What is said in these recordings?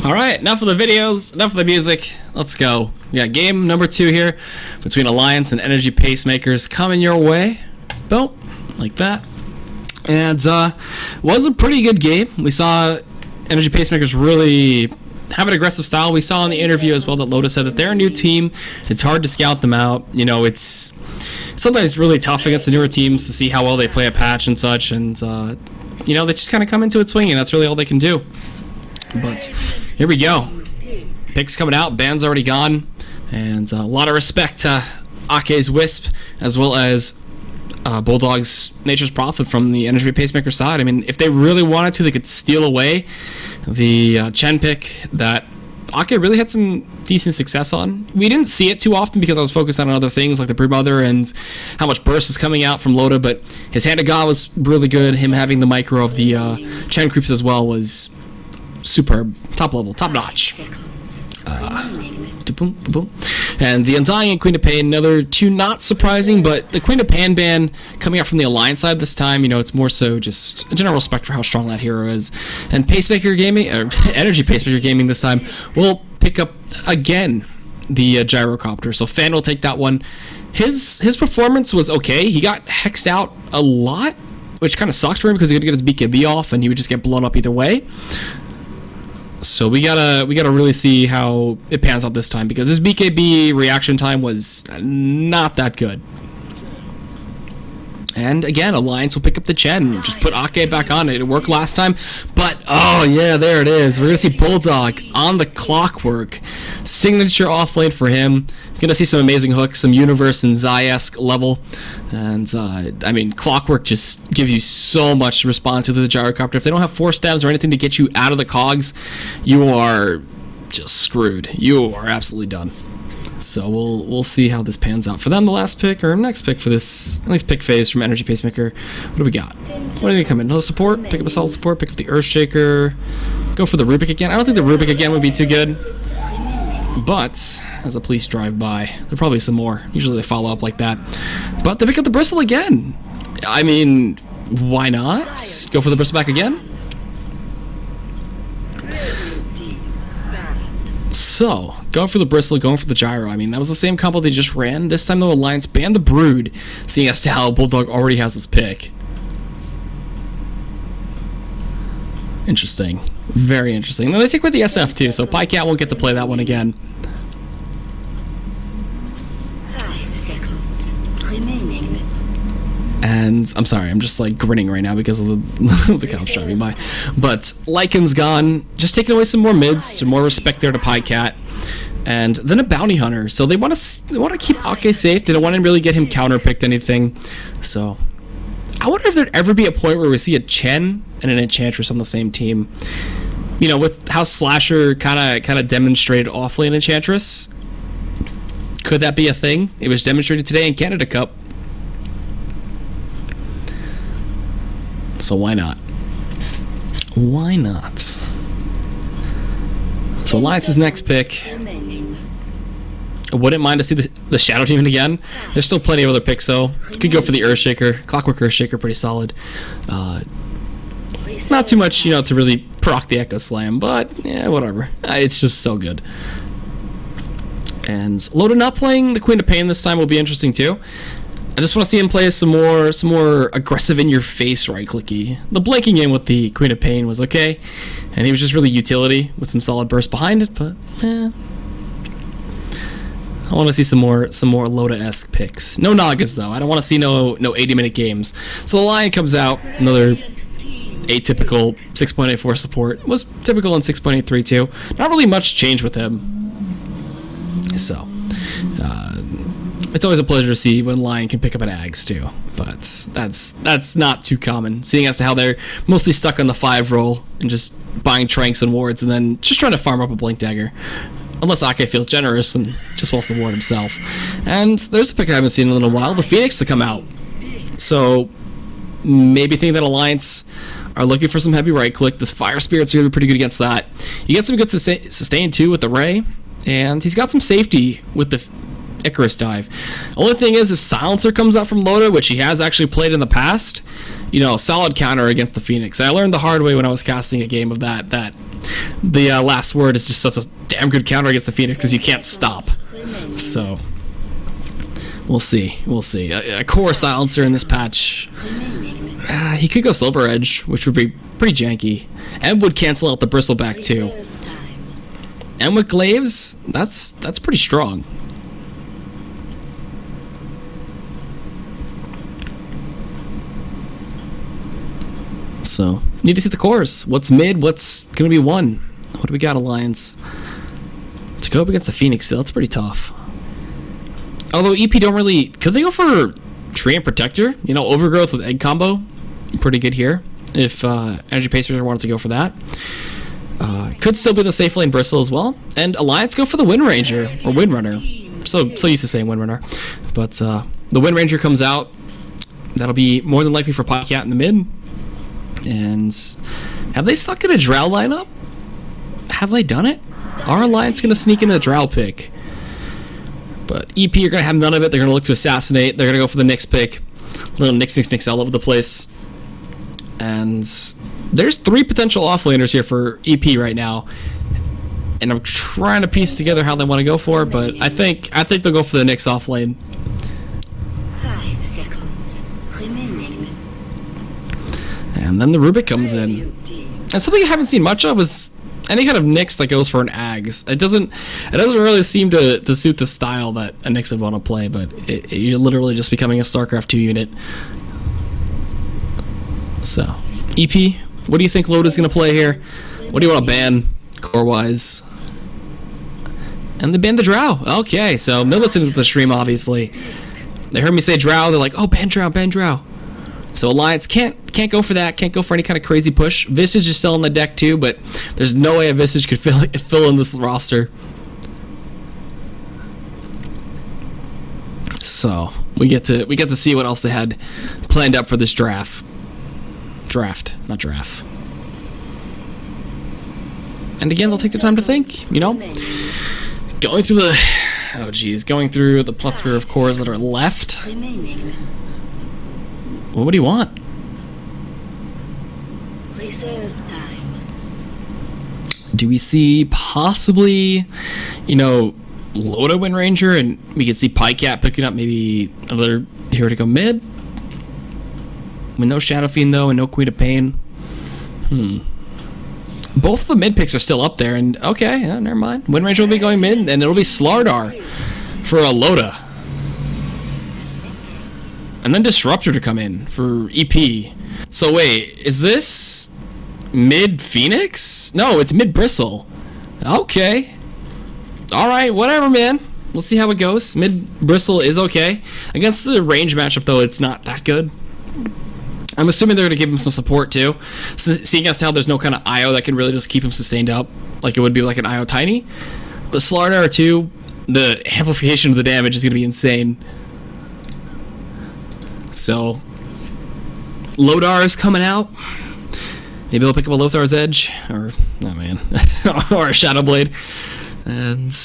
Alright, enough of the videos, enough of the music, let's go. We got game number 2 here between Alliance and Energy Pacemakers coming your way. Boom, like that. And was a pretty good game. We saw Energy Pacemakers really have an aggressive style. We saw in the interview as well that Lotus said that they're a new team. It's hard to scout them out. You know, it's sometimes really tough against the newer teams to see how well they play a patch and such. And, you know, they just kind of come into it swinging. That's really all they can do. But here we go. Picks coming out. Ban's already gone. And a lot of respect to Ake's Wisp as well as Bulldog's Nature's Prophet from the Energy Pacemaker side. I mean, if they really wanted to, they could steal away the Chen pick that Ake really had some decent success on. We didn't see it too often because I was focused on other things like the Broodmother and how much burst is coming out from Loda, but his Hand of God was really good. Him having the micro of the Chen creeps as well was superb. Top level, top notch. Boom, boom. And the Undying and Queen of Pain, another two not surprising, but the Queen of Pain ban coming out from the Alliance side this time, you know, it's more so just a general respect for how strong that hero is. And Pacemaker Gaming, or Energy Pacemaker Gaming this time, will pick up again the Gyrocopter. So Fan will take that one. His performance was okay. He got hexed out a lot, which kind of sucked for him because he could get his BKB off and he would just get blown up either way. So we gotta really see how it pans out this time because this BKB reaction time was not that good. And again, Alliance will pick up the Chen, just put Ake back on it. It worked last time, but oh yeah, there it is. We're gonna see Bulldog on the Clockwork, signature offlane for him. Gonna see some amazing hooks, some Universe and Zai-esque level, and I mean, Clockwork just gives you so much to respond to the Gyrocopter. If they don't have force stabs or anything to get you out of the cogs, you are just screwed. You are absolutely done. So we'll see how this pans out for them. The last pick or next pick for this at least pick phase from Energy Pacemaker. What do we got? What do they come in? No support. Pick up a solid support. Pick up the Earthshaker. Go for the Rubik again. I don't think the Rubik again would be too good. But as the police drive by, there'll probably some more. Usually they follow up like that. But they pick up the Bristle again. I mean, why not? Go for the Bristle back again. So, going for the Bristle, going for the Gyro. I mean, that was the same combo they just ran. This time, the Alliance banned the Brood, seeing as to how Bulldog already has his pick. Interesting. Very interesting. Now, they take away the SF, too, so Pycat won't get to play that one again. 5 seconds remaining. And I'm sorry, I'm just like grinning right now because of the cops driving by. But Lycan's gone, just taking away some more mids, some more respect there to Pycat, and then a Bounty Hunter. So they want to keep Ake safe. They don't want to really get him counterpicked anything. So I wonder if there'd ever be a point where we see a Chen and an Enchantress on the same team. You know, with how Slasher kind of demonstrated offlane Enchantress. Could that be a thing? It was demonstrated today in Canada Cup. So why not? Why not? So Alliance's next pick. I wouldn't mind to see the Shadow Demon again. There's still plenty of other picks though. Could go for the Earthshaker. Clockwork Earthshaker, pretty solid. Not too much, you know, to really proc the Echo Slam, but yeah, whatever. It's just so good. And Loda not playing the Queen of Pain this time will be interesting too. I just want to see him play some more aggressive in-your-face right-clicky. The blanking in with the Queen of Pain was okay, and he was just really utility with some solid burst behind it. But I want to see some more Loda-esque picks. No Nagas though. I don't want to see no 80-minute games. So the Lion comes out, another atypical 6.84 support. Was typical in 6.83 too. Not really much change with him. So. It's always a pleasure to see when Lion can pick up an Ags too, but that's not too common, seeing as to how they're mostly stuck on the 5 roll and just buying Tranks and wards and then just trying to farm up a Blink Dagger. Unless Ake feels generous and just wants to ward himself. And there's the pick I haven't seen in a little while, the Phoenix to come out. So maybe think that Alliance are looking for some heavy right click. This Fire Spirit's going to be pretty good against that. You get some good sustain too with the Ray, and he's got some safety with the Icarus dive. Only thing is, if Silencer comes out from Loda, which he has actually played in the past, you know, solid counter against the Phoenix. I learned the hard way when I was casting a game of that the last word is just such a damn good counter against the Phoenix because you can't stop. So we'll see. We'll see. A core Silencer in this patch. He could go Silver Edge, which would be pretty janky, and would cancel out the Bristleback too. And with Glaives, that's pretty strong. So, need to see the cores. What's mid? What's going to be one? What do we got, Alliance? To go up against the Phoenix, that's pretty tough. Although EP don't really... Could they go for Tree and Protector? You know, Overgrowth with Egg combo. Pretty good here. If Energy Pacemaker wanted to go for that. Could still be the safe lane Bristle as well. And Alliance go for the Wind Ranger. Or Wind Runner. So used to saying Wind Runner. But the Wind Ranger comes out. That'll be more than likely for Podcat in the mid. And have they stuck in a Drow lineup? Have they done it? Our Alliance going to sneak in a Drow pick. But EP are going to have none of it. They're going to look to assassinate. They're going to go for the Nyx pick. Little Nyx all over the place. And there's 3 potential offlaners here for EP right now. And I'm trying to piece together how they want to go for it, but I think they'll go for the Nyx offlane. 5 seconds remaining. And then the Rubik comes in. And something I haven't seen much of is any kind of Nyx that goes for an Ags. It doesn't really seem to suit the style that a Nyx would want to play, but you're literally just becoming a StarCraft 2 unit. So, EP, what do you think Loda's going to play here? What do you want to ban, core-wise? And they banned the Drow. Okay, so they're listening to the stream, obviously. They heard me say Drow, they're like, oh, ban Drow, ban Drow. So Alliance can't go for that, can't go for any kind of crazy push. Visage is still on the deck too, but there's no way a Visage could fill in this roster. So we get to see what else they had planned up for this draft. Not giraffe. And again, they'll take the time to think, you know? Going through the plethora of cores that are left. What do you want? Reserve time. Do we see possibly, you know, Loda Wind Ranger, and we could see Pycat picking up maybe another hero to go mid? With no Shadow Fiend though, and no Queen of Pain. Both of the mid picks are still up there, and okay, yeah, never mind. Wind Ranger will be going mid, and it'll be Slardar for a Loda. And then Disruptor to come in for EP. So wait, is this mid Phoenix? No, it's mid Bristle. Okay. Alright, whatever, man. Let's see how it goes. Mid Bristle is okay. Against the range matchup, though, it's not that good. I'm assuming they're going to give him some support, too. So, seeing as how there's no kind of IO that can really just keep him sustained up, like it would be like an IO Tiny. The Slardar, too, the amplification of the damage is going to be insane. So, Lodar is coming out. Maybe they'll pick up a Lothar's Edge, or, oh man, or a Shadow Blade. And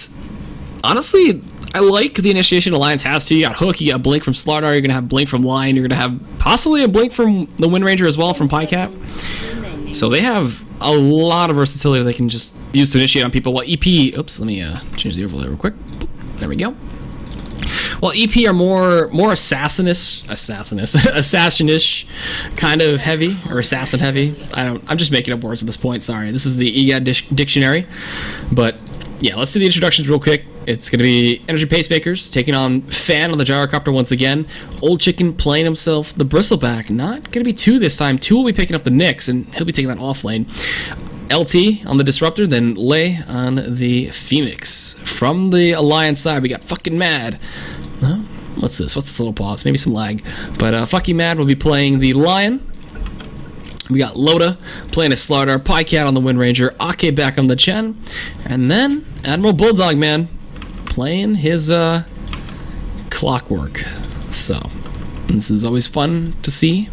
honestly, I like the initiation Alliance has too. You got Hook, you got Blink from Slardar, you're going to have Blink from Lion, you're going to have possibly a Blink from the Wind Ranger as well from Pycat. So they have a lot of versatility they can just use to initiate on people. While EP, oops, let me change the overlay real quick. There we go. While EP are more assassinish kind of heavy, or assassin heavy. I'm just making up words at this point, sorry. This is the EGAD dictionary. But yeah, let's do the introductions real quick. It's going to be Energy Pacemakers taking on Fan on the Gyrocopter once again. Old Chicken playing himself the Bristleback. Not going to be 2 this time. 2 will be picking up the Nyx, and he'll be taking that off lane. LT on the Disruptor, then Lay on the Phoenix. From the Alliance side, we got fucking Mad. Huh? What's this? What's this little pause? Maybe some lag. But fucking Mad will be playing the Lion. We got Loda playing a Slardar, Pycat on the Wind Ranger, Ake back on the Chen, and then Admiral Bulldog Man playing his Clockwork. So this is always fun to see.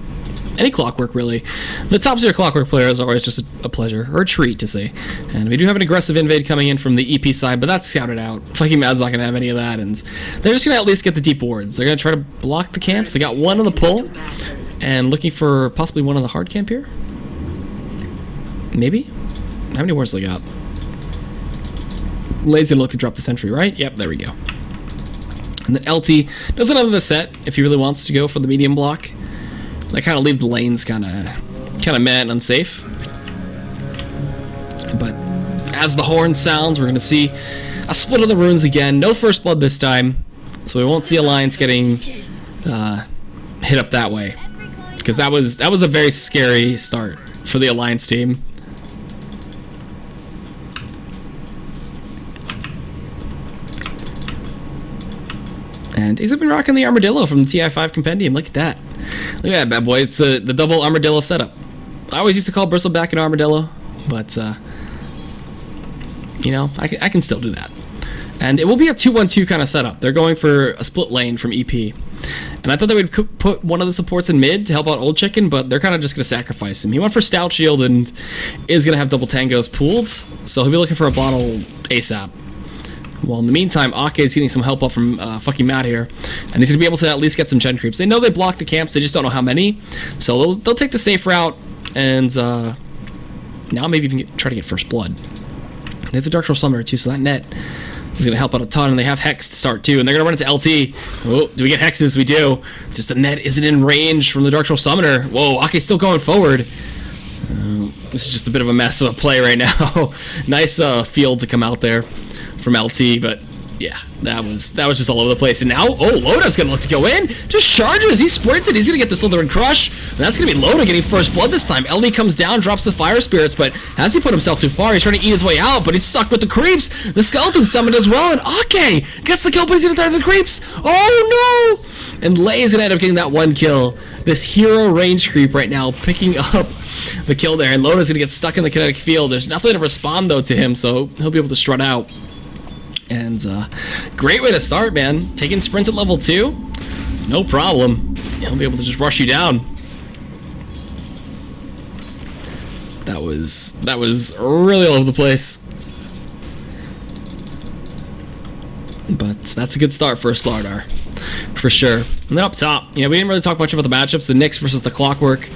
any Clockwork really. The top tier Clockwork player is always just a pleasure or a treat to see. And we do have an aggressive invade coming in from the EP side, but that's scouted out. Fucking Mad's not going to have any of that, and they're just going to at least get the deep wards. They're going to try to block the camps. They got one on the pull, and looking for possibly one on the hard camp here. Maybe? How many wards do they got? Lay's going to look to drop the sentry, right? Yep, there we go. And then LT does another the set if he really wants to go for the medium block. They kind of leave the lanes kind of meh and unsafe. But as the horn sounds, we're going to see a split of the runes again. No first blood this time, so we won't see Alliance getting hit up that way, because that was a very scary start for the Alliance team. And he's been rocking the Armadillo from the TI5 Compendium. Look at that. Look at that bad boy. It's the double Armadillo setup. I always used to call Bristleback an Armadillo, but, you know, I can still do that. And it will be a 2-1-2 kind of setup. They're going for a split lane from EP. And I thought they would put one of the supports in mid to help out Old Chicken, but they're kind of just going to sacrifice him. He went for Stout Shield and is going to have double tangos pooled, so he'll be looking for a bottle ASAP. Well, in the meantime, Ake is getting some help up from fucking Matt here, and he's going to be able to at least get some gen creeps. They know they block the camps, they just don't know how many, so they'll take the safe route, and now maybe even try to get first blood. They have the Dark Troll Summoner too, so that net is going to help out a ton, and they have Hex to start too, and they're going to run into LT. Oh, do we get Hexes? We do. Just the net isn't in range from the Dark Troll Summoner. Whoa, Ake's still going forward. This is just a bit of a mess of a play right now. Nice field to come out there from LT, but yeah, that was just all over the place. And now, oh, Loda's gonna look to go in. Just charges. He sprinted. He's gonna get the Slytherin Crush. And that's gonna be Loda getting first blood this time. LD comes down, drops the Fire Spirits, but has he put himself too far? He's trying to eat his way out, but he's stuck with the creeps. The Skeleton summoned as well, and Ake gets the kill, but he's gonna die to the creeps. Oh no! And Lay is gonna end up getting that one kill. This hero range creep right now picking up the kill there, and Loda's gonna get stuck in the kinetic field. There's nothing to respond though to him, so he'll be able to strut out. And great way to start, man. Taking sprint at level 2, no problem. He'll be able to just rush you down. That was really all over the place. But that's a good start for a Slardar, for sure. And then up top, we didn't really talk much about the matchups. The Nyx versus the Clockwork.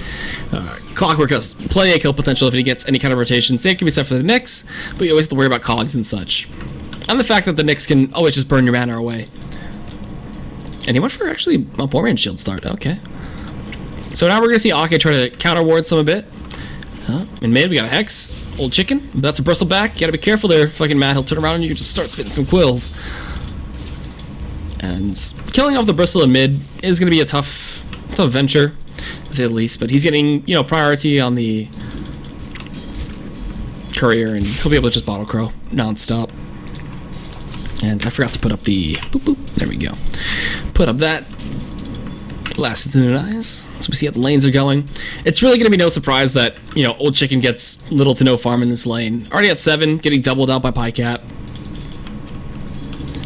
Clockwork has plenty of kill potential if he gets any kind of rotation. Same can be said for the Nyx, but you always have to worry about cogs and such. And the fact that the Nyx can always just burn your mana away. And he went for actually a 4-man shield start. Okay. So now we're going to see Ake try to counter ward some a bit. In mid, we got a Hex. Old Chicken. That's a Bristleback. You got to be careful there, fucking Matt. He'll turn around and you can just start spitting some quills. And killing off the Bristle in mid is going to be a tough venture, to say the least. But he's getting, priority on the courier, and he'll be able to just bottle crow non-stop. And I forgot to put up the boop boop. There we go. Put up that last Incident Eyes. So we see how the lanes are going. It's really going to be no surprise that, Old Chicken gets little to no farm in this lane. Already at 7, getting doubled out by Pycat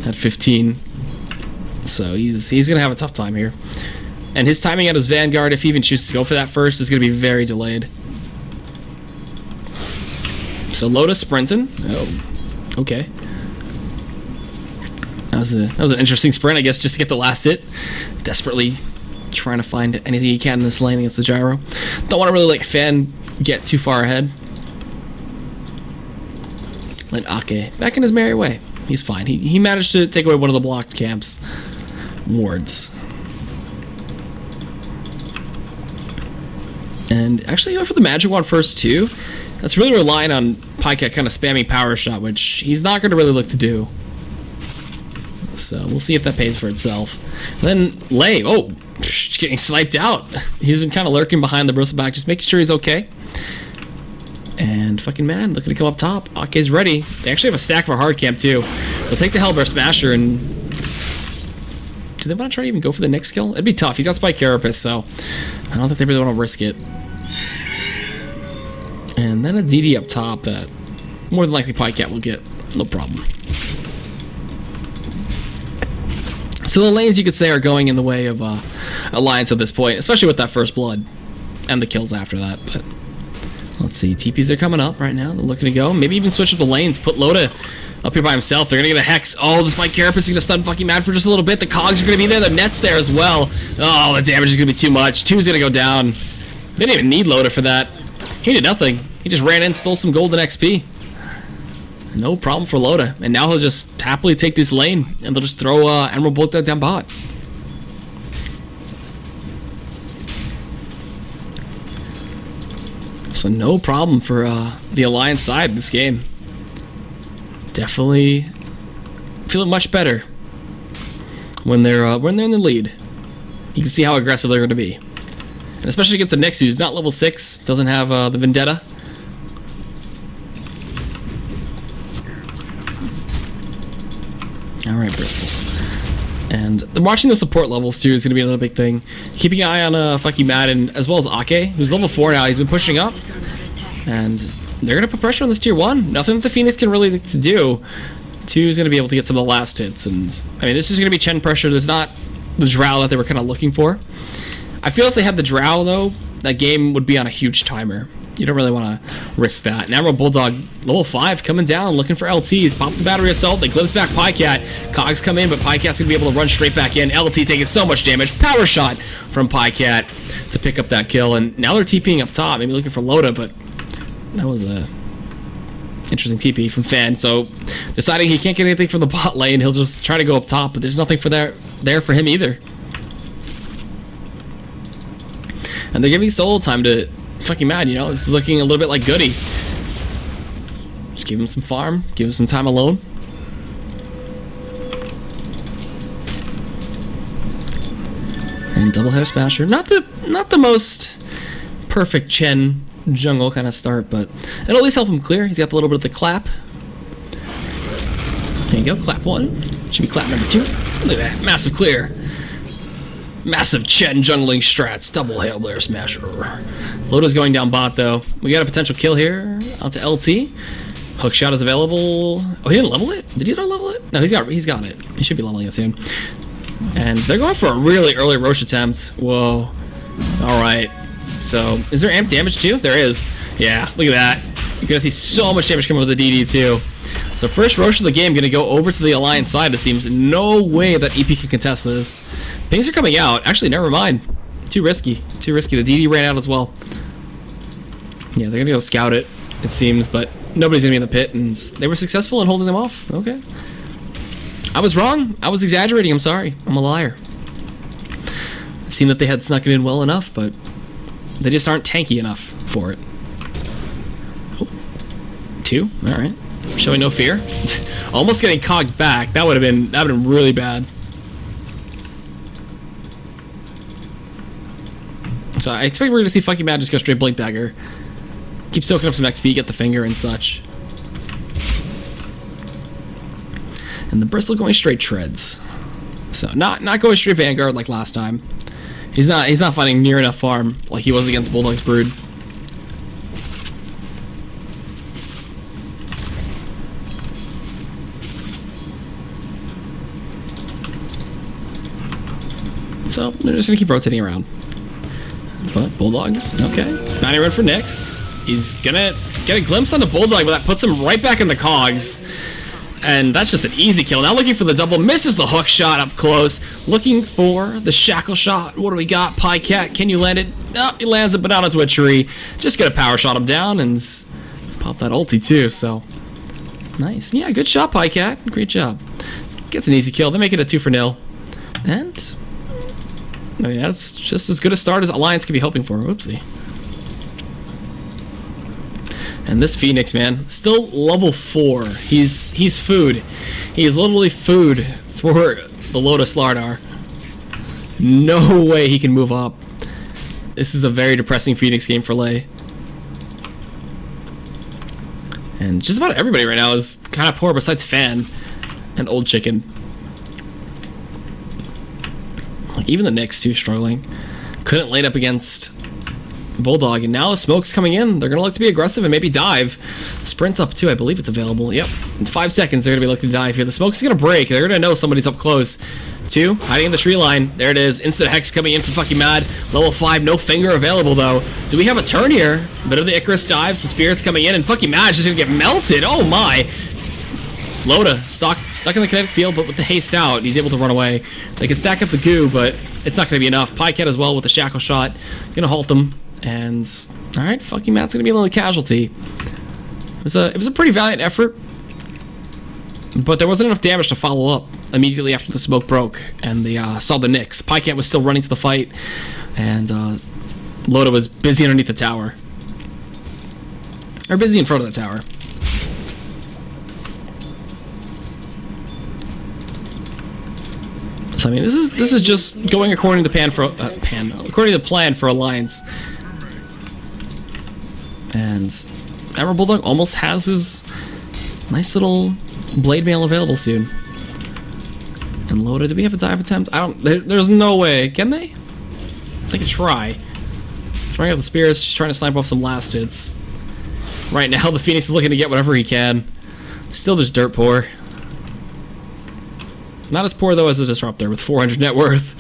at 15. So he's going to have a tough time here. And his timing at his Vanguard, if he even chooses to go for that first, is going to be very delayed. So Lotus sprinting. Oh, okay. That was an interesting sprint, I guess, just to get the last hit. Desperately trying to find anything he can in this lane against the gyro. Don't want to really let Fan get too far ahead. Let Ake back in his merry way. He's fine. He managed to take away one of the blocked camps wards. And actually, he went for the magic one first too. That's really relying on Pycat kind of spamming Power Shot, which he's not going to really look to do. So we'll see if that pays for itself. And then Lay, just getting sniped out. He's been kind of lurking behind the Bristleback, just making sure he's okay. And fucking man, looking to come up top. Ake's ready. They actually have a stack for hard camp too. They'll take the Hellbear Smasher, and do they want to try to even go for the next kill? It'd be tough. He's got Spike Carapace, so I don't think they really want to risk it. And then a DD up top that more than likely Pycat will get. No problem. So the lanes, you could say, are going in the way of Alliance at this point, especially with that first blood. and the kills after that. But let's see, TPs are coming up right now. They're looking to go. Maybe even switch up the lanes. Put Loda up here by himself. They're gonna get a Hex. Oh, this Mike Carapace is gonna stun fucking Mad for just a little bit. The cogs are gonna be there. The net's there as well. Oh, the damage is gonna be too much. Two's gonna go down. They didn't even need Loda for that. He did nothing. He just ran in, stole some golden XP. No problem for Loda. And now he'll just happily take this lane, and they'll just throw Emerald Bolt down bot. So no problem for the Alliance side in this game. Definitely feeling much better when they're in the lead. You can see how aggressive they're going to be, and especially against the Nyx, who's not level 6, doesn't have the Vendetta. All right, Bristle. And watching the support levels too is going to be another big thing. Keeping an eye on fucking Madden as well as Ake, who's level 4 now. He's been pushing up, and they're going to put pressure on this tier 1. Nothing that the Phoenix can really do. 2 is going to be able to get some of the last hits, and I mean, this is going to be Chen pressure. There's not the Drow that they were kind of looking for. I feel if they had the Drow though, that game would be on a huge timer. You don't really want to risk that. Now Bulldog, level 5, coming down, looking for LTs. Pop the battery assault. They glimpse back Pycat. Cogs come in, but Pycat's going to be able to run straight back in. LT taking so much damage. Power shot from Pycat to pick up that kill. And now they're TPing up top, maybe looking for Loda, but that was a interesting TP from Fan. So deciding he can't get anything from the bot lane, he'll just try to go up top, but there's nothing for there for him either. And they're giving Soul time to fucking Mad, you know. This is looking a little bit like Goody. Just give him some farm, give him some time alone. And double hair smasher. Not the most perfect Chen jungle kind of start, but it'll at least help him clear. He's got a little bit of the clap. There you go, clap 1. Should be clap number 2. Look at that, massive clear. Massive Chen jungling strats. Double Hail Blare Smasher. Loda's going down bot though. We got a potential kill here. Out to LT. Hook shot is available. Oh, he didn't level it? Did he not level it? No, he's got it. He should be leveling it soon. And they're going for a really early Roche attempt. Whoa. Alright. So, is there amp damage too? There is. Yeah, look at that. You're gonna see so much damage coming with the DD too. So first Roche of the game gonna go over to the Alliance side, it seems. No way that EP can contest this. Things are coming out. Actually, never mind. Too risky. Too risky. The DD ran out as well. Yeah, they're gonna go scout it, it seems, but nobody's gonna be in the pit, and they were successful in holding them off. Okay. I was wrong. I was exaggerating. I'm sorry. I'm a liar. It seemed that they had snuck it in well enough, but they just aren't tanky enough for it. Oh. 2. All right. Showing no fear. Almost getting cogged back. That would have been really bad. So I expect we're gonna see fucking Mad just go straight Blink Dagger. Keep soaking up some XP, get the finger and such. And the Bristle going straight Treads. So not going straight Vanguard like last time. He's not finding near enough farm like he was against Bulldog's Brood. So they're just gonna keep rotating around. But Bulldog, okay. 90 run for Nyx. He's gonna get a glimpse on the Bulldog, but that puts him right back in the cogs. And that's just an easy kill. Now looking for the double, misses the hook shot up close. Looking for the shackle shot. What do we got? Pycat, can you land it? No, he lands it, but down into a tree. Just gonna power shot him down and pop that ulti too, so. Nice. Yeah, good shot, Pycat. Great job. Gets an easy kill. They make it a 2-0. And I mean, that's just as good a start as Alliance could be hoping for. Oopsie. And this Phoenix, man, still level 4. He's food. He's literally food for the Lotus Lardar. No way he can move up. This is a very depressing Phoenix game for Lei. And just about everybody right now is kind of poor besides Fan and Old Chicken. Even the Nyx too struggling. Couldn't lane up against Bulldog, and now the smoke's coming in. They're gonna look to be aggressive and maybe dive. Sprint up too, I believe it's available. Yep, in 5 seconds they're gonna be looking to dive here. The smoke's gonna break. They're gonna know somebody's up close. 2, hiding in the tree line. There it is. Instant Hex coming in for fucking mad. Level 5, no finger available though. Do we have a turn here? Bit of the Icarus dive, some spirits coming in, and fucking mad is just gonna get melted. Oh my. Loda, stuck in the kinetic field, but with the haste out, he's able to run away. They can stack up the goo, but it's not gonna be enough. Pycat as well with the shackle shot. Gonna halt them. And alright, fucking Matt's gonna be a little casualty. It was a pretty valiant effort. But there wasn't enough damage to follow up immediately after the smoke broke and they saw the Nyx. Pycat was still running to the fight, and Loda was busy underneath the tower. Or busy in front of the tower. So I mean, this is just going according to according to the plan for Alliance. And Emerald Bulldog almost has his nice little blade mail available soon. And Loda, do we have a dive attempt? There's no way. Can they? They can try. Trying out the spirits, just trying to snipe off some last hits. Right now, the Phoenix is looking to get whatever he can. Still just dirt poor. Not as poor though as the Disruptor with 400 net worth.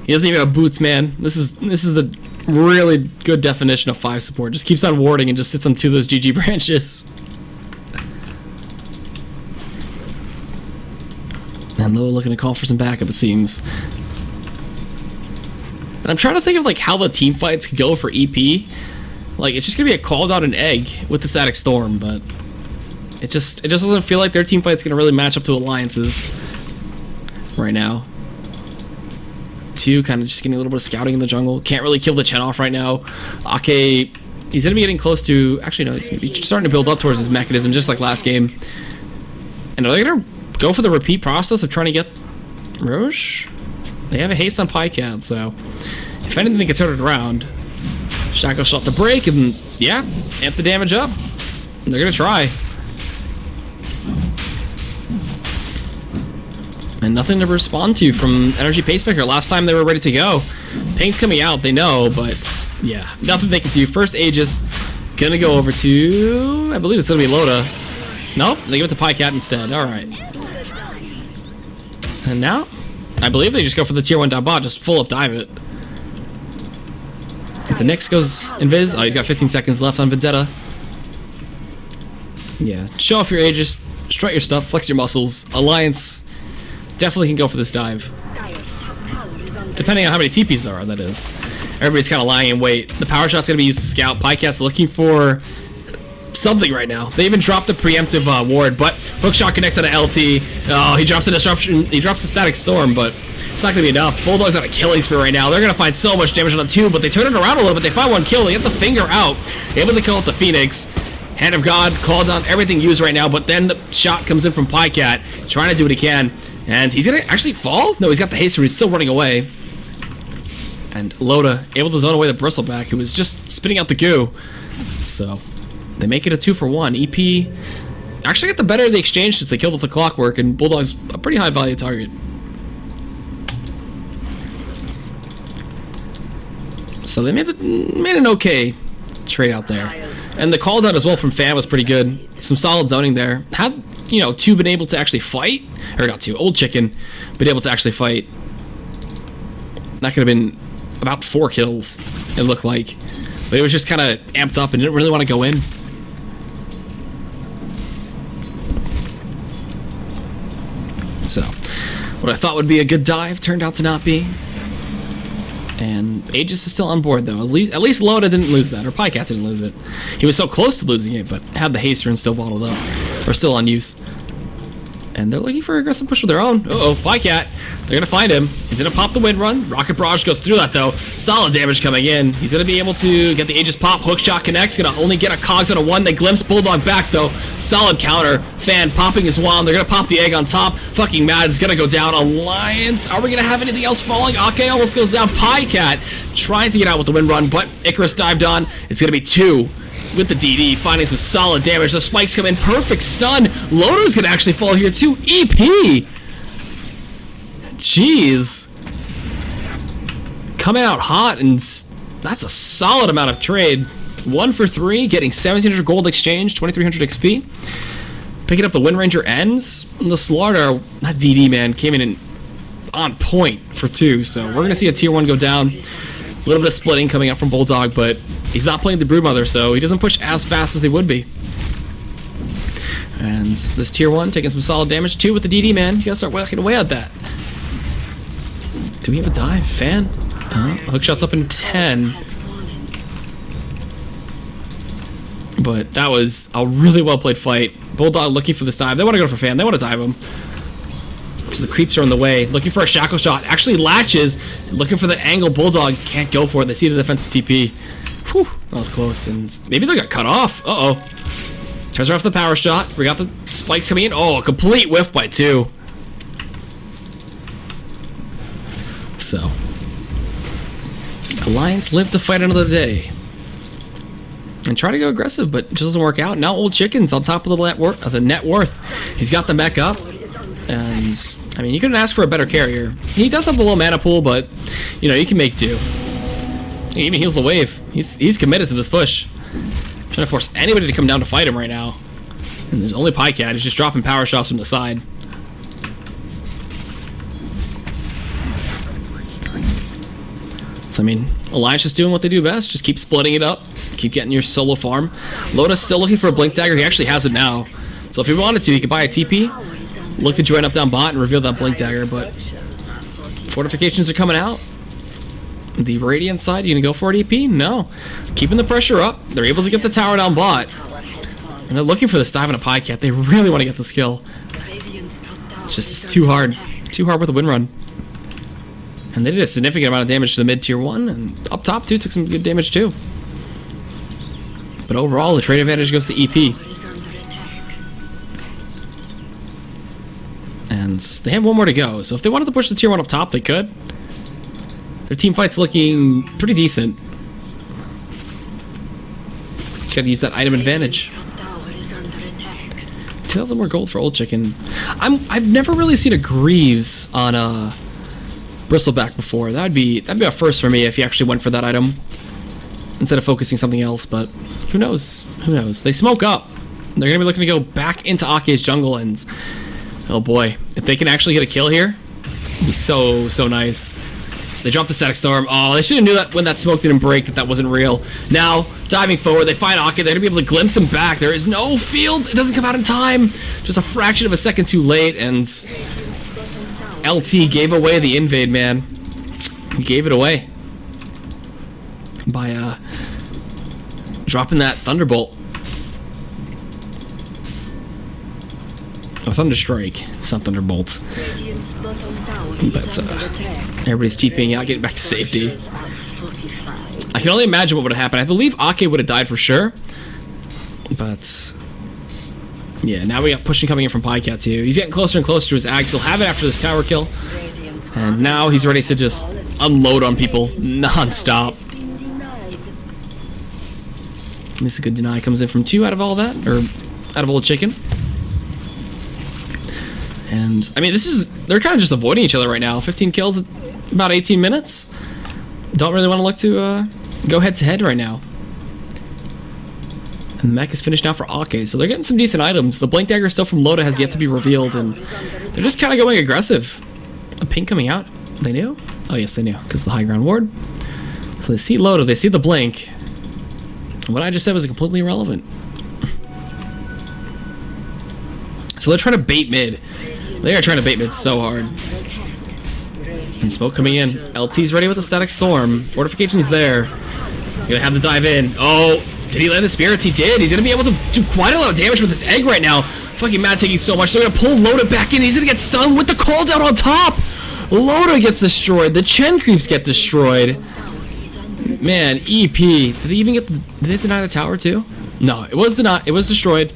He doesn't even have boots, man. This is the really good definition of 5 support. Just keeps on warding and just sits on 2 of those GG branches. And Loda looking to call for some backup, it seems. And I'm trying to think of like how the team fights could go for EP. Like, it's just gonna be a called out an egg with the Static Storm, but it just doesn't feel like their team fight's gonna really match up to Alliances right now. 2 kind of just getting a little bit of scouting in the jungle. Can't really kill the Chen off right now. Ake, he's gonna be getting close to, actually no, he's gonna be starting to build up towards his mechanism just like last game. And are they gonna go for the repeat process of trying to get Roche? They have a haste on Pycat, so if anything they can turn it around. Shackle shot to break, and yeah, amp the damage up. And they're gonna try. And nothing to respond to from Energy Pacemaker. Last time they were ready to go. Pink's coming out, they know, but yeah, nothing they can do. First Aegis gonna go over to, I believe it's gonna be Loda. Nope, they give it to Pycat instead. Alright. And now, I believe they just go for the tier 1 bot, just full up dive it. If the Nyx goes invis, oh, he's got 15 seconds left on Vendetta. Yeah, show off your Aegis, strut your stuff, flex your muscles. Alliance definitely can go for this dive. Depending on how many TPs there are, that is. Everybody's kind of lying in wait. The power shot's going to be used to scout. Pycat's looking for something right now. They even dropped the preemptive ward, but hookshot connects on an LT. Oh, he drops a disruption. He drops a static storm, but it's not going to be enough. Bulldog's on a killing spree right now. They're going to find so much damage on the 2, but they turn it around a little bit. They find 1 kill. They get the finger out. Able to kill out the Phoenix. Hand of God called on everything used right now, but then the shot comes in from Pycat, trying to do what he can. And he's going to actually fall? No, he's got the haste, he's still running away. And Loda able to zone away the Bristleback, who was just spitting out the goo. So they make it a 2-for-1. EP actually got the better of the exchange since they killed with the Clockwork, and Bulldog's a pretty high value target. So they made an okay trade out there. And the call down as well from Fan was pretty good. Some solid zoning there. Had, you know, 2 been able to actually fight, or not 2, Old Chicken been able to actually fight, that could have been about 4 kills, it looked like. But it was just kind of amped up and didn't really want to go in. So, what I thought would be a good dive turned out to not be. And Aegis is still on board though. At least Loda didn't lose that, or Pycat didn't lose it. He was so close to losing it, but had the haste rune still bottled up, or still on use. And they're looking for aggressive push of their own. Uh-oh, Pycat. They're gonna find him. He's gonna pop the wind run. Rocket Barrage goes through that though. Solid damage coming in. He's gonna be able to get the Aegis pop. Hookshot connects. Gonna only get a cogs on a 1. They glimpse Bulldog back though. Solid counter. Fan popping his wand. They're gonna pop the egg on top. Fucking mad. It's gonna go down. Alliance. Are we gonna have anything else falling? Ake almost goes down. Pycat trying to get out with the wind run, but Icarus dived on. It's gonna be 2. With the DD, finding some solid damage. The spikes come in, perfect stun. Loda's gonna actually fall here too. EP! Jeez. Coming out hot, and that's a solid amount of trade. 1 for 3, getting 1700 gold exchange, 2300 XP. Picking up the Wind Ranger ends. The Slaughter, that DD man, came in and on point for 2. So we're going to see a tier 1 go down. A little bit of splitting coming up from Bulldog, but he's not playing the Broodmother, so he doesn't push as fast as he would be. And this tier 1 taking some solid damage. 2 with the DD, man. You gotta start whacking away at that. Do we have a dive? Fan? Hookshot's up in 10. But that was a really well played fight. Bulldog looking for this dive. They want to go for Fan. They want to dive him. Because the creeps are in the way. Looking for a shackle shot. Actually latches. Looking for the angle. Bulldog can't go for it. They see the defensive TP. Whew. That was close. And maybe they got cut off. Uh-oh. Turns her off the power shot. We got the spikes coming in. Oh, a complete whiff by 2. So. Alliance live to fight another day. And try to go aggressive, but it just doesn't work out. Now Old Chicken's on top of the net worth. He's got them back up. And, I mean, you couldn't ask for a better carrier. He does have the low mana pool, but, you know, you can make do. He even heals the wave. He's committed to this push. Trying to force anybody to come down to fight him right now. And there's only Pycat. He's just dropping power shots from the side. So, I mean, Alliance just doing what they do best. Just keep splitting it up. Keep getting your solo farm. Loda's still looking for a Blink Dagger. He actually has it now. So if he wanted to, he could buy a TP, look to join up down bot, and reveal that Blink Dagger. But fortifications are coming out. The Radiant side, you gonna go for an EP? No. Keeping the pressure up. They're able to get the tower down bot. And they're looking for this dive in a Pycat. They really want to get this kill. It's just too hard. Too hard with the win run. And they did a significant amount of damage to the mid tier 1. And up top, too, took some good damage, too. But overall, the trade advantage goes to EP. And they have 1 more to go. So if they wanted to push the tier 1 up top, they could. Their team fight's looking pretty decent. Just gotta use that item advantage. 2,000 more gold for Old Chicken. I've never really seen a Greaves on a Bristleback before. That'd be a first for me if you actually went for that item instead of focusing something else. But who knows? Who knows? They smoke up. They're gonna be looking to go back into Ake's jungle, and oh boy, if they can actually get a kill here, it'd be so nice. They dropped the Static Storm. Oh, they should have knew that when that smoke didn't break that wasn't real. Now, diving forward, they find Ake. They're going to be able to glimpse him back. There is no field. It doesn't come out in time. Just a fraction of a second too late, and LT gave away the invade, man. He gave it away by dropping that Thunderbolt. Oh, Thunderstrike. It's not Thunderbolt. But everybody's TPing out, getting back to safety. I can only imagine what would have happened. I believe Ake would have died for sure. But yeah, now we got pushing coming in from Pycat too. He's getting closer and closer to his Ags. He'll have it after this tower kill. And now he's ready to just unload on people non-stop. This is a good deny. Comes in from 2 out of all that, or out of Old Chicken. And I mean, they're kind of just avoiding each other right now. 15 kills in about 18 minutes. Don't really want to look to go head to head right now. And the mech is finished now for Ake, so they're getting some decent items. The Blink Dagger still from Loda has yet to be revealed, and they're just kind of going aggressive. A pink coming out. They knew? Oh yes, they knew, because of the high ground ward. So they see Loda, they see the blink. And what I just said was completely irrelevant. So they're trying to bait mid. They are trying to bait mid so hard. And smoke coming in. LT's ready with the Static Storm. Fortification's there. Gonna have to dive in. Oh, did he land the spirits? He did. He's gonna be able to do quite a lot of damage with this egg right now. Fucking Mad taking so much. They're gonna pull Loda back in. He's gonna get stunned with the call down on top. Loda gets destroyed. The Chen creeps get destroyed. Man, EP. Did they even get? Did they deny the tower too? No, it was denied. It was destroyed.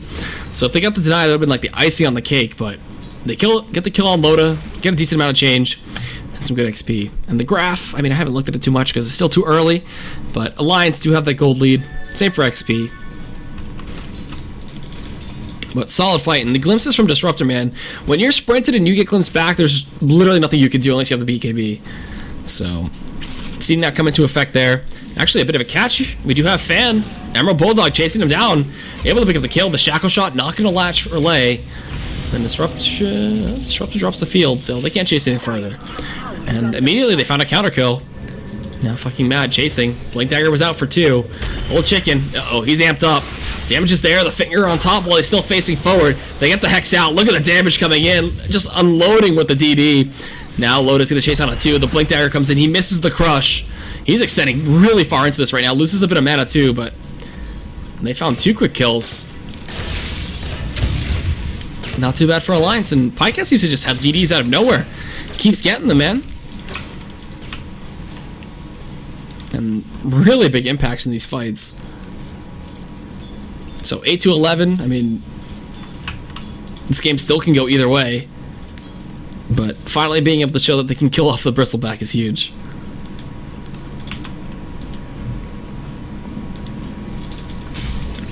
So if they got the deny, that would have been like the icing on the cake. But they get the kill on Loda, get a decent amount of change, and some good XP. And the graph, I mean, I haven't looked at it too much because it's still too early, but Alliance do have that gold lead. Same for XP. But solid fight, and the glimpses from Disruptor, man. When you're sprinted and you get glimpsed back, there's literally nothing you can do unless you have the BKB. So, seeing that come into effect there. Actually, a bit of a catch. We do have Fan. Emerald Bulldog chasing him down. Able to pick up the kill. The Shackle Shot, not going to latch for Lay. Then Disruptor drops the field, so they can't chase any further. And immediately they found a counter kill. Now fucking mad chasing. Blink Dagger was out for 2. Old Chicken. Uh-oh, he's amped up. Damage is there. The finger on top while he's still facing forward. They get the Hex out. Look at the damage coming in. Just unloading with the DD. Now Loda's going to chase out a 2. The Blink Dagger comes in. He misses the crush. He's extending really far into this right now. Loses a bit of mana too, but they found 2 quick kills. Not too bad for Alliance. And Pycat seems to just have DDs out of nowhere. Keeps getting them, man. And really big impacts in these fights. So 8-11, I mean, this game still can go either way. But finally being able to show that they can kill off the Bristleback is huge.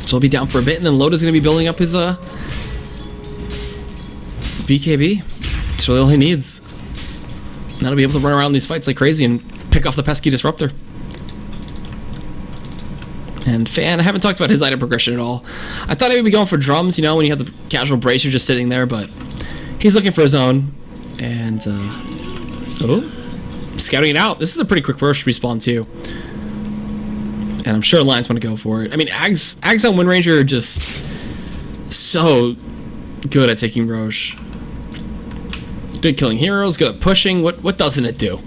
So he'll be down for a bit, and then Loda's going to be building up his BKB. That's really all he needs. And that'll be able to run around these fights like crazy and pick off the pesky Disruptor. And Fan, I haven't talked about his item progression at all. I thought he would be going for drums, you know, when you have the casual bracer just sitting there, but he's looking for his own. And, oh, scouting it out. This is a pretty quick first respawn, too. And I'm sure Lions want to go for it. I mean, Ags on Wind Ranger are just so good at taking Roche. Good killing heroes, good at pushing. What doesn't it do?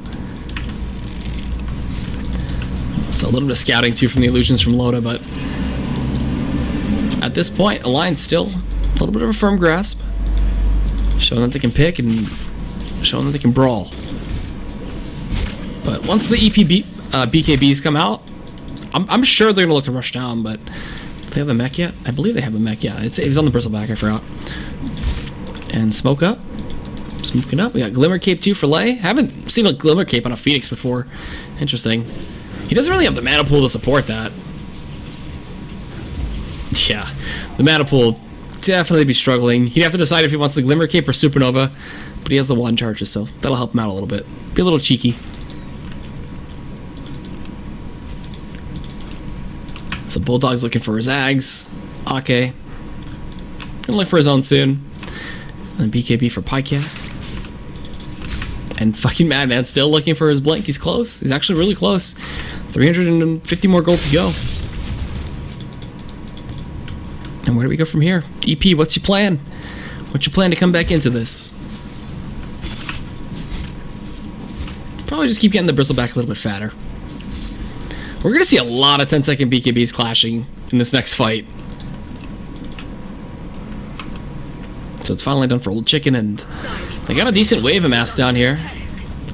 So a little bit of scouting too from the illusions from Loda, but at this point, Alliance still a little bit of a firm grasp, showing that they can pick and showing that they can brawl. But once the BKBs come out, I'm sure they're gonna look to rush down. But do they have the mech yet? I believe they have a mech. Yeah, it was on the Bristleback. I forgot. And smoke up. Smoking up. We got Glimmer Cape too for Lei. Haven't seen a Glimmer Cape on a Phoenix before. Interesting. He doesn't really have the mana pool to support that. Yeah, the mana pool definitely be struggling. He'd have to decide if he wants the Glimmer Cape or Supernova, but he has the 1 charges, so that'll help him out a little bit. Be a little cheeky. So Bulldog's looking for his Ags. Ake. Gonna look for his own soon. And BKB for Pycat. And fucking Madman still looking for his Blink. He's close. He's actually really close. 350 more gold to go. And where do we go from here? EP, what's your plan? What's your plan to come back into this? Probably just keep getting the Bristleback a little bit fatter. We're going to see a lot of 10-second BKBs clashing in this next fight. So it's finally done for Old Chicken, and they got a decent wave of mass down here.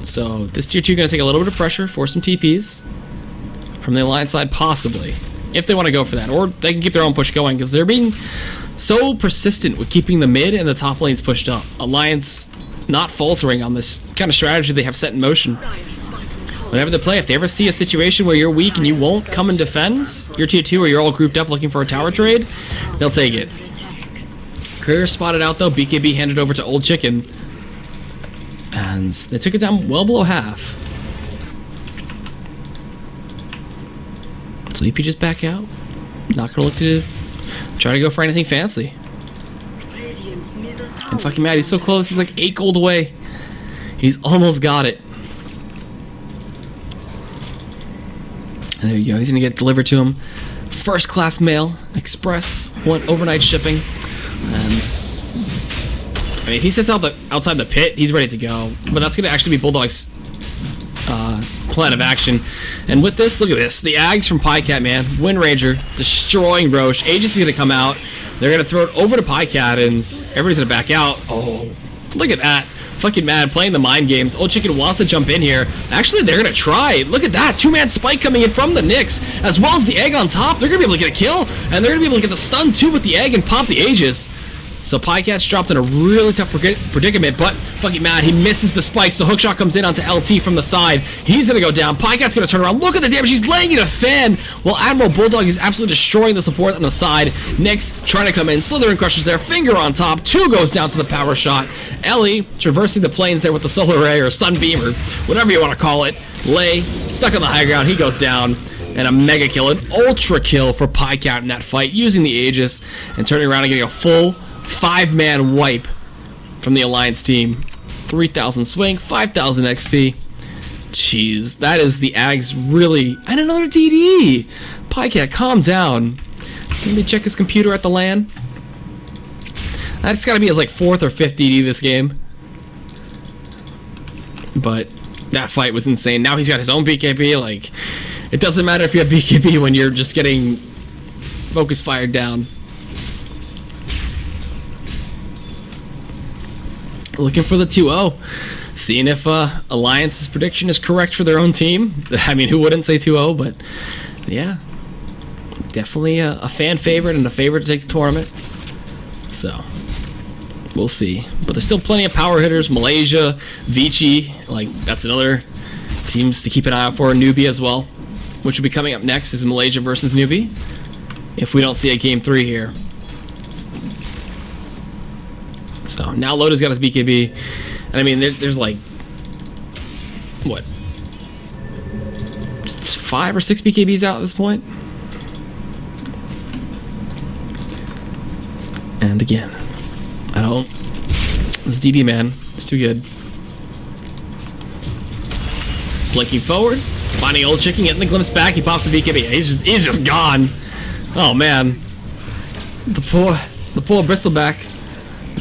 So this tier 2 going to take a little bit of pressure, force some TPs from the Alliance side, possibly, if they want to go for that. Or they can keep their own push going, because they're being so persistent with keeping the mid and the top lanes pushed up. Alliance not faltering on this kind of strategy they have set in motion. Whenever they play, if they ever see a situation where you're weak and you won't come and defend your tier 2, or you're all grouped up looking for a tower trade, they'll take it. Courier spotted out though, BKB handed over to Old Chicken, and they took it down well below half. So EP just back out. Not gonna look to try to go for anything fancy. And fucking mad, he's so close, he's like 8 gold away. He's almost got it. And there you go, he's gonna get delivered to him. First class mail, express, 1 overnight shipping. And I mean, he sits outside the pit, he's ready to go. But that's gonna actually be Bulldog's plan of action. And with this, look at this, the Ags from Pycat, man. Wind Ranger destroying Roche. Aegis is gonna come out. They're gonna throw it over to Pycat, and everybody's gonna back out. Oh, look at that. Fucking mad, playing the mind games. Old Chicken wants to jump in here. Actually, they're gonna try. Look at that, 2-man spike coming in from the Nyx, as well as the egg on top. They're gonna be able to get a kill, and they're gonna be able to get the stun too with the egg and pop the Aegis. So Pycat's dropped in a really tough predicament, but fucking mad, he misses the spikes. The hookshot comes in onto LT from the side. He's gonna go down. Pycat's gonna turn around. Look at the damage. He's laying it a fan. While Admiral Bulldog is absolutely destroying the support on the side. Nyx trying to come in. Slithering crushes there. Finger on top. 2 goes down to the power shot. Ellie traversing the plains there with the solar ray or sunbeam or whatever you want to call it. Lei stuck on the high ground. He goes down. And a mega kill, an ultra kill for Pycat in that fight, using the Aegis and turning around and getting a full 5-man wipe from the Alliance team. 3,000 swing, 5,000 XP. Jeez, that is the Ags really... And another DD! Pycat, calm down. Let me check his computer at the LAN. That's gotta be his like 4th or 5th DD this game. But that fight was insane. Now he's got his own BKB. Like, it doesn't matter if you have BKB when you're just getting focus fired down. Looking for the 2-0. Seeing if Alliance's prediction is correct for their own team. I mean, who wouldn't say 2-0? But yeah, definitely a fan favorite and a favorite to take the tournament. So we'll see. But there's still plenty of power hitters. Malaysia, Vici, like that's another teams to keep an eye out for. Newbie as well, which will be coming up next is Malaysia versus Newbie. If we don't see a game 3 here. So now Loda's got his BKB. And I mean, there's like, what? 5 or 6 BKBs out at this point. And again, I don't... This DD, man, it's too good. Blinking forward, finding old chicken, getting the glimpse back. He pops the BKB. He's just gone. Oh man, the poor Bristleback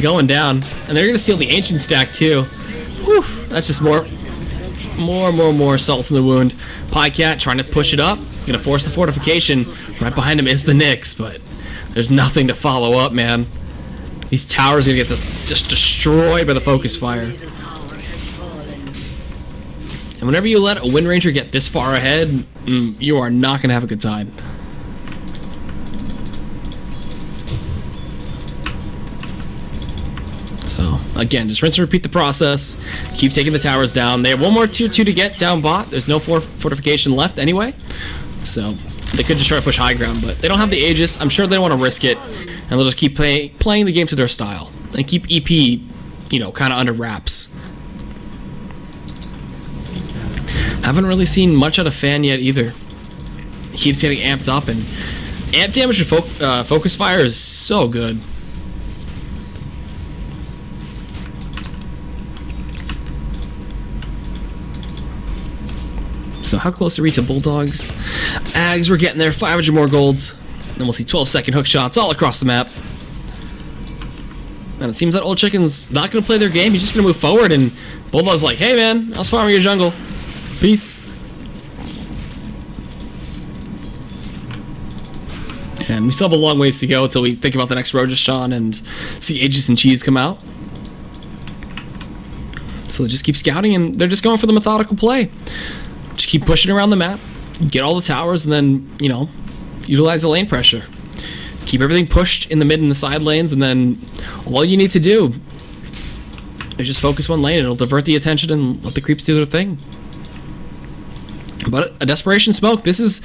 going down, and they're gonna steal the ancient stack too. Whew, that's just more salt in the wound. Pycat trying to push it up, gonna force the fortification. Right behind him is the Nyx, but there's nothing to follow up, man. These towers are gonna get just destroyed by the focus fire. And whenever you let a Wind Ranger get this far ahead, you are not gonna have a good time. So again, just rinse and repeat the process. Keep taking the towers down. They have one more tier 2 to get down bot. There's no fortification left anyway, so they could just try to push high ground, but they don't have the Aegis. I'm sure they don't want to risk it, and they'll just keep playing the game to their style and keep EP, you know, kind of under wraps. Haven't really seen much out of Fan yet either. He keeps getting amped up, and amp damage with focus fire is so good. So how close are we to Bulldogs? Ags, we're getting there. 500 more golds. Then we'll see 12-second hook shots all across the map. And it seems that Old Chicken's not going to play their game. He's just going to move forward, and Bulldog's like, hey man, I was farming your jungle. Peace. And we still have a long ways to go until we think about the next Rojashan and see Aegis and Cheese come out. So they just keep scouting, and they're just going for the methodical play. Just keep pushing around the map, get all the towers, and then, you know, utilize the lane pressure. Keep everything pushed in the mid and the side lanes, and then all you need to do is just focus one lane. It'll divert the attention and let the creeps do their thing. But a desperation smoke. This is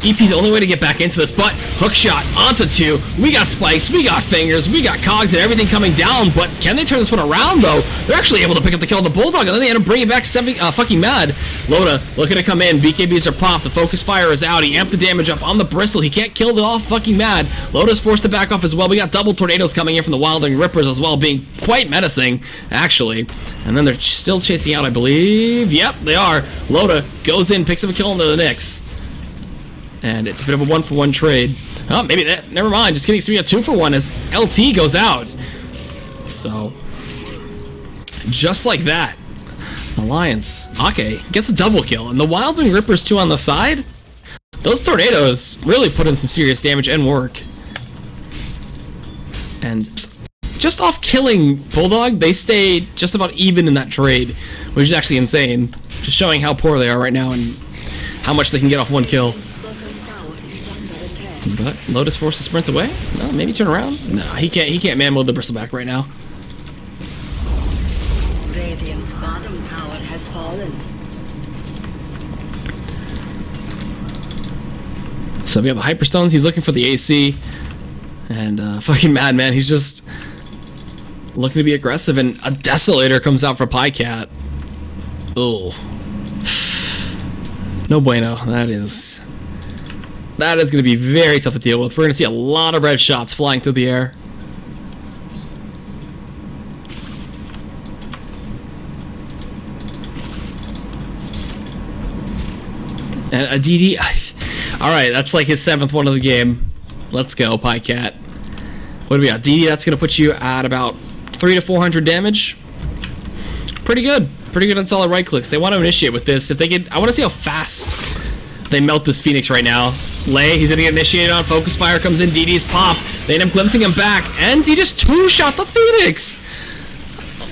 EP's only way to get back into this. But hook shot onto 2. We got spikes, we got fingers, we got cogs, and everything coming down. But can they turn this one around though? They're actually able to pick up the kill on the Bulldog, and then they end up bringing back fucking mad. Loda looking to come in. BKBs are popped. The focus fire is out. He amped the damage up on the Bristle. He can't kill the all fucking mad. Loda's forced to back off as well. We got double tornadoes coming in from the Wilding Rippers as well, being quite menacing actually. And then they're still chasing out, I believe. Yep, they are. Loda goes in, picks up a kill into the Nyx. And it's a bit of a 1-for-1 trade. Oh, maybe that. Never mind. Just kidding. It's going to be a 2-for-1 as LT goes out. So, just like that, Alliance, Ake, gets a double kill. And the Wildwing Rippers, too, on the side. Those tornadoes really put in some serious damage and work. And just off killing Bulldog, they stayed just about even in that trade, which is actually insane. Just showing how poor they are right now and how much they can get off one kill. But Lotus forced to sprint away. No, maybe turn around. No, he can't man mode the Bristleback right now. Radiant's bottom tower has fallen. So we have the Hyperstones. He's looking for the AC, and fucking Madman. He's just looking to be aggressive, and a Desolator comes out for Pycat. Oh, no bueno. That is going to be very tough to deal with. We're going to see a lot of red shots flying through the air. And a DD. Alright, that's like his 7th one of the game. Let's go, Pycat. What do we got? DD, that's going to put you at about 300 to 400 damage. Pretty good. Pretty good on solid right clicks. They want to initiate with this. If they get, I want to see how fast they melt this Phoenix right now. Lay, he's going to get initiated on. Focus Fire comes in. DD's popped. They end up glimpsing him back. And he just 2-shot the Phoenix.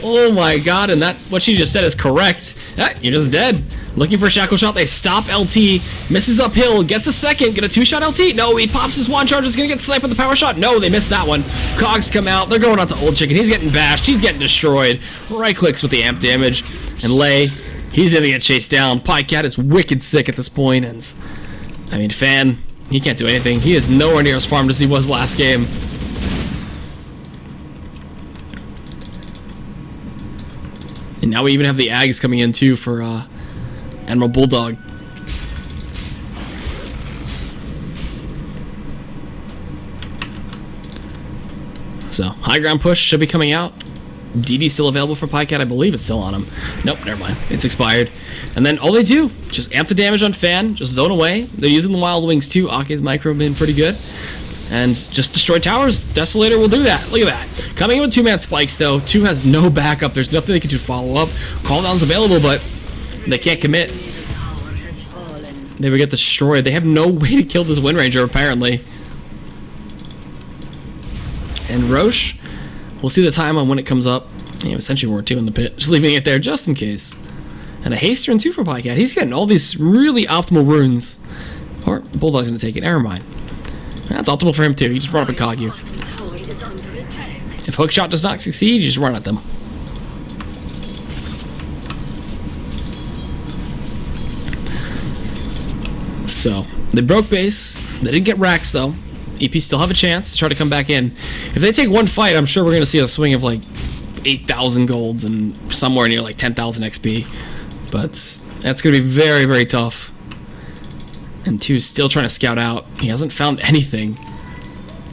Oh my god, and that, what she just said is correct. You're just dead. Looking for a shackle shot, they stop LT, misses uphill, gets a second, get a 2-shot LT. No, he pops his one charge, is gonna get sniped with the power shot. No, they missed that one. Cogs come out, they're going out to Old Chicken. He's getting bashed, he's getting destroyed. Right clicks with the amp damage. And Lay, he's gonna get chased down. Pycat is wicked sick at this point, and I mean, Fan, he can't do anything. He is nowhere near as farmed as he was last game. And now we even have the Ags coming in too for Emerald Bulldog. So, high ground push should be coming out. DD still available for Pycat, I believe it's still on him. Nope, never mind, it's expired. And then all they do, just amp the damage on Fan, just zone away. They're using the Wild Wings too. Ake's micro been pretty good. And just destroy towers. Desolator will do that. Look at that. Coming in with 2-man spikes though. 2 has no backup. There's nothing they can do to follow up. Call-down's available, but they can't commit. They would get destroyed. They have no way to kill this Wind Ranger, apparently. And Roche, we'll see the time on when it comes up. Yeah, essentially we're 2 in the pit. Just leaving it there just in case. And a Haster and 2 for Pycat. He's getting all these really optimal runes. Or Bulldog's going to take it. Never mind. That's optimal for him too. You just run up and cog you. If hookshot does not succeed, you just run at them. So, they broke base. They didn't get racks though. EP still have a chance to try to come back in. If they take one fight, I'm sure we're going to see a swing of like 8,000 golds and somewhere near like 10,000 XP. But that's going to be very, very tough. And 2's still trying to scout out. He hasn't found anything.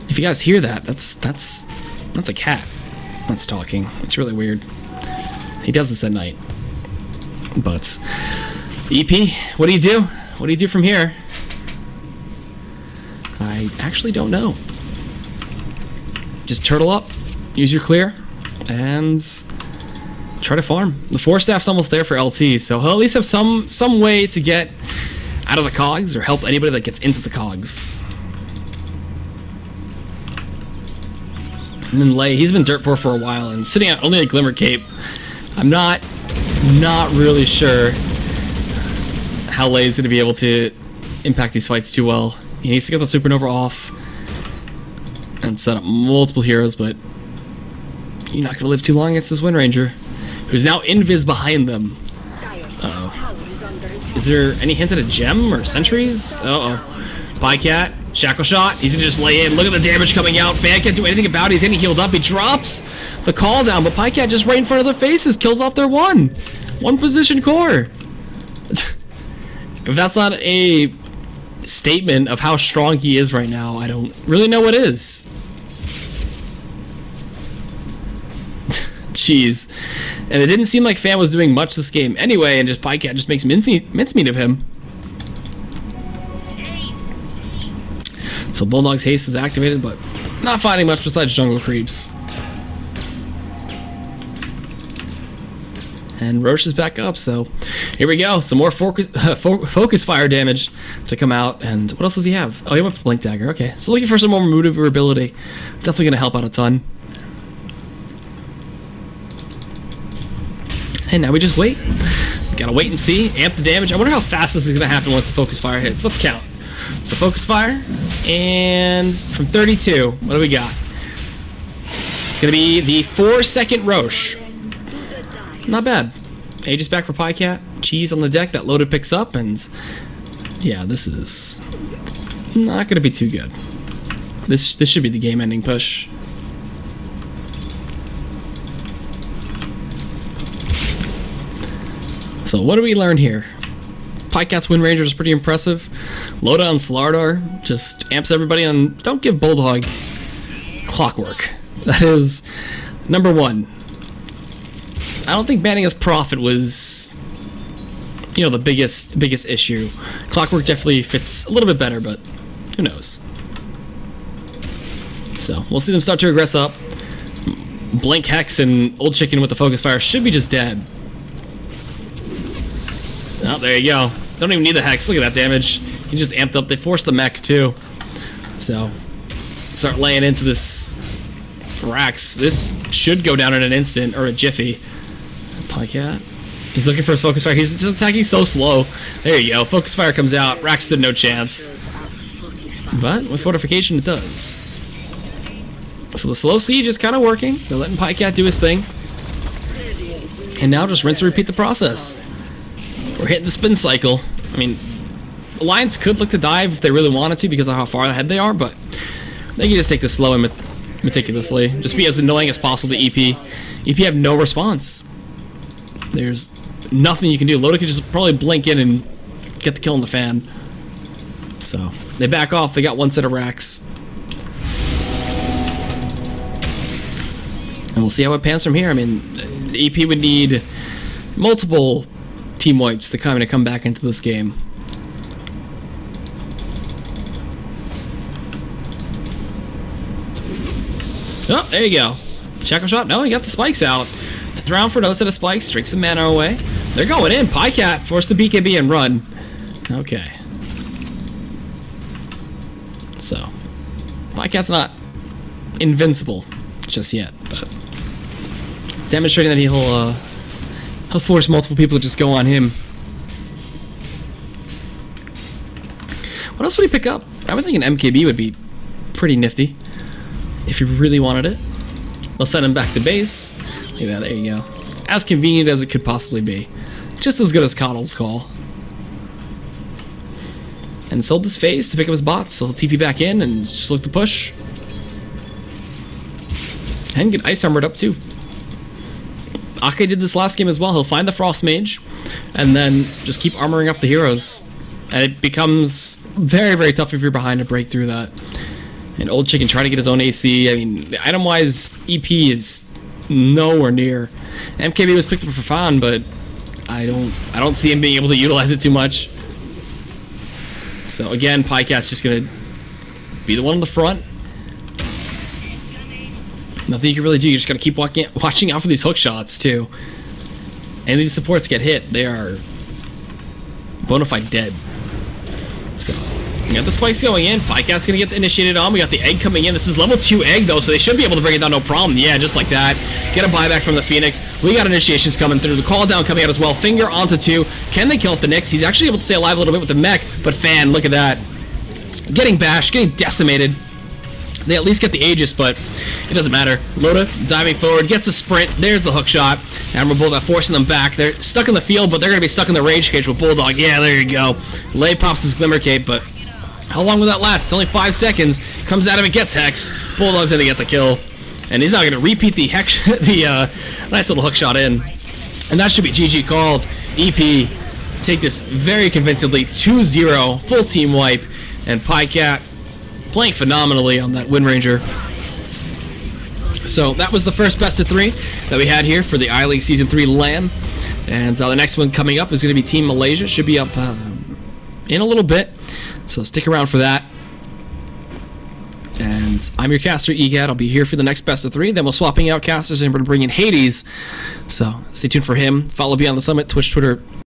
If you guys hear that, that's a cat that's talking. It's really weird. He does this at night. But EP, what do you do? What do you do from here? I actually don't know. Just turtle up, use your clear, and try to farm. The 4-staff's almost there for LT, so he'll at least have some way to get out of the cogs or help anybody that gets into the cogs. And then Lay, he's been dirt poor for a while and sitting at only a Glimmer Cape. I'm not really sure how Lay's going to be able to impact these fights too well. He needs to get the Supernova off and set up multiple heroes, but you're not going to live too long against this Wind Ranger, who's now invis behind them. Uh-oh. Is there any hint at a gem or sentries? Uh-oh. Pycat, shackle shot. He's gonna just lay in. Look at the damage coming out. Fan can't do anything about it. He's getting healed up. He drops the call down, but Pycat just right in front of their faces kills off their one position core. If that's not a statement of how strong he is right now, I don't really know what is. Jeez. And it didn't seem like Fan was doing much this game anyway, and just Pycat just makes mincemeat of him. So Bulldog's haste is activated, but not finding much besides jungle creeps. And Roche is back up, so here we go. Some more focus fire damage to come out. And what else does he have? Oh, he went for Blink Dagger. Okay, so looking for some more maneuverability. Definitely going to help out a ton. And now we just wait. Gotta wait and see. Amp the damage. I wonder how fast this is going to happen once the focus fire hits. Let's count. So focus fire, and from 32, what do we got? It's going to be the 4-second Roche. Not bad. Aegis back for Pycat. Cheese on the deck that loaded picks up, and yeah, this is not going to be too good. This should be the game-ending push. So what do we learn here? Pycat's Wind Ranger is pretty impressive. Loda on Slardar just amps everybody on. Don't give Bulldog clockwork. That is number one. I don't think banning his Prophet was, you know, the biggest issue. Clockwork definitely fits a little bit better, but who knows. So we'll see them start to regress up. Blink Hex and Old Chicken with the Focus Fire should be just dead. Oh, there you go. Don't even need the Hex. Look at that damage. He just amped up. They forced the mech too. So start laying into this Rax. This should go down in an instant or a jiffy. Pycat. He's looking for his Focus Fire. He's just attacking so slow. There you go. Focus Fire comes out. Rax stood no chance. But with Fortification, it does. So the slow siege is kind of working. They're letting Pycat do his thing. And now just rinse and repeat the process. We're hitting the spin cycle. I mean, Alliance could look to dive if they really wanted to because of how far ahead they are, but they can just take this slow and meticulously. Just be as annoying as possible to EP. EP have no response. There's nothing you can do. Loda could just probably blink in and get the kill in the fan. So they back off. They got one set of racks. And we'll see how it pans from here. I mean, the EP would need multiple team wipes to kind of come back into this game. Oh, there you go. Shackle shot. No, he got the spikes out. Drown for another set of spikes. Drink some mana away. They're going in. Pycat forced the BKB and run. Okay. So, Pycat's not invincible just yet, but demonstrating that he'll force multiple people to just go on him. What else would he pick up? I would think an MKB would be pretty nifty if he really wanted it. They'll send him back to base. Look at that, there you go. As convenient as it could possibly be. Just as good as Coddle's call. And sold his phase to pick up his bots, so he'll TP back in and just look to push. And get ice armored up too. Ake did this last game as well. He'll find the Frost Mage and then just keep armoring up the heroes. And it becomes very, very tough if you're behind to break through that. And Old Chicken trying to get his own AC. I mean, item-wise, EP is nowhere near. MKB was picked up for fun, but I don't see him being able to utilize it too much. So again, Pycat's just gonna be the one on the front. Nothing you can really do. You just gotta keep watching out for these hook shots too. Any of these supports get hit, they are bona fide dead. So we got the spikes going in. Pycat's gonna get the initiated on. We got the egg coming in. This is level 2 egg though, so they should be able to bring it down no problem. Yeah, just like that. Get a buyback from the Phoenix. We got initiations coming through. The call down coming out as well. Finger onto 2. Can they kill off the Nyx? He's actually able to stay alive a little bit with the mech, but Fan, look at that. Getting bashed, getting decimated. They at least get the Aegis, but it doesn't matter. Loda diving forward, gets a sprint. There's the hook shot. Admiral Bulldog forcing them back. They're stuck in the field, but they're going to be stuck in the rage cage with Bulldog. Yeah, there you go. Lay pops his Glimmer Cape, but how long will that last? It's only 5 seconds. Comes out of it, gets hexed. Bulldog's going to get the kill. And he's not going to repeat the hex, nice little hook shot in. And that should be GG called. EP take this very convincingly 2-0, full team wipe. And Pycat playing phenomenally on that Wind Ranger. So that was the first best of 3 that we had here for the I-League Season 3 LAN. And the next one coming up is going to be Team Malaysia. Should be up in a little bit. So stick around for that. And I'm your caster, EGAD. I'll be here for the next best of 3. Then we'll swapping out casters and we're going to bring in Hades. So stay tuned for him. Follow Beyond the Summit, Twitch, Twitter,